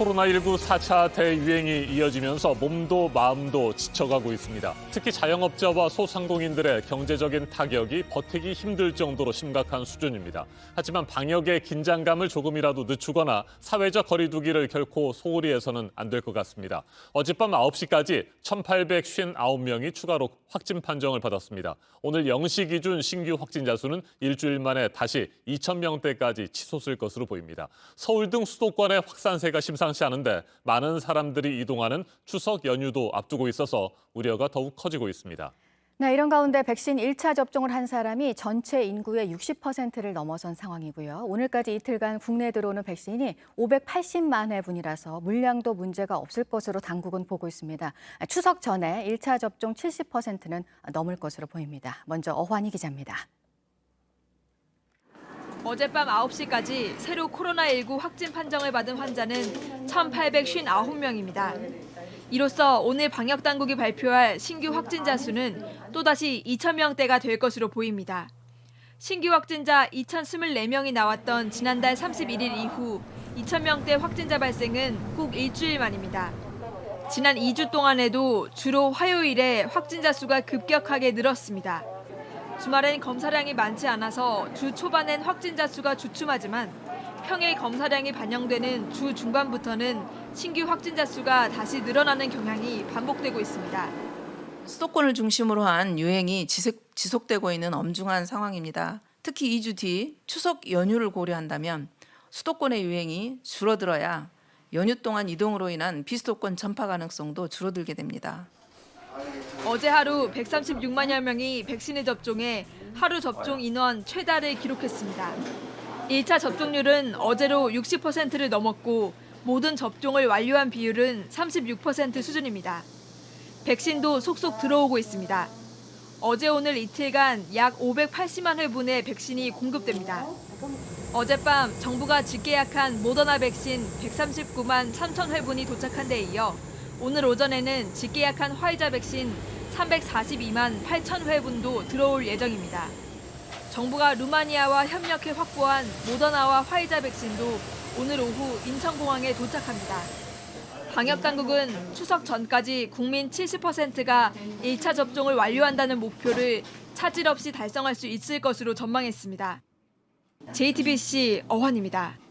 코로나19 4차 대유행이 이어지면서 몸도 마음도 지쳐가고 있습니다. 특히 자영업자와 소상공인들의 경제적인 타격이 버티기 힘들 정도로 심각한 수준입니다. 하지만 방역의 긴장감을 조금이라도 늦추거나 사회적 거리 두기를 결코 소홀히 해서는 안 될 것 같습니다. 어젯밤 9시까지 1,859명이 추가로 확진 판정을 받았습니다. 오늘 0시 기준 신규 확진자 수는 일주일 만에 다시 2,000명대까지 치솟을 것으로 보입니다. 서울 등 수도권의 확산세가 심상치 않은데 많은 사람들이 이동하는 추석 연휴도 앞두고 있어서 우려가 더욱 커지고 있습니다. 네, 이런 가운데 백신 1차 접종을 한 사람이 전체 인구의 60%를 넘어선 상황이고요. 오늘까지 이틀간 국내에 들어오는 백신이 580만 회분이라서 물량도 문제가 없을 것으로 당국은 보고 있습니다. 추석 전에 1차 접종 70%는 넘을 것으로 보입니다. 먼저 어환희 기자입니다. 어젯밤 9시까지 새로 코로나19 확진 판정을 받은 환자는 1,859명입니다. 이로써 오늘 방역당국이 발표할 신규 확진자 수는 또다시 2,000명대가 될 것으로 보입니다. 신규 확진자 2,024명이 나왔던 지난달 31일 이후 2,000명대 확진자 발생은 꼭 일주일 만입니다. 지난 2주 동안에도 주로 화요일에 확진자 수가 급격하게 늘었습니다. 주말엔 검사량이 많지 않아서 주 초반엔 확진자 수가 주춤하지만 평일 검사량이 반영되는 주 중반부터는 신규 확진자 수가 다시 늘어나는 경향이 반복되고 있습니다. 수도권을 중심으로 한 유행이 지속되고 있는 엄중한 상황입니다. 특히 2주 뒤 추석 연휴를 고려한다면 수도권의 유행이 줄어들어야 연휴 동안 이동으로 인한 비수도권 전파 가능성도 줄어들게 됩니다. 어제 하루 136만여 명이 백신을 접종해 하루 접종 인원 최다를 기록했습니다. 1차 접종률은 어제로 60%를 넘었고 모든 접종을 완료한 비율은 36% 수준입니다. 백신도 속속 들어오고 있습니다. 어제 오늘 이틀간 약 580만 회분의 백신이 공급됩니다. 어젯밤 정부가 직계약한 모더나 백신 139만 3천 회분이 도착한 데 이어 오늘 오전에는 직계약한 화이자 백신 342만 8천 회분도 들어올 예정입니다. 정부가 루마니아와 협력해 확보한 모더나와 화이자 백신도 오늘 오후 인천공항에 도착합니다. 방역당국은 추석 전까지 국민 70%가 1차 접종을 완료한다는 목표를 차질 없이 달성할 수 있을 것으로 전망했습니다. JTBC 어환입니다.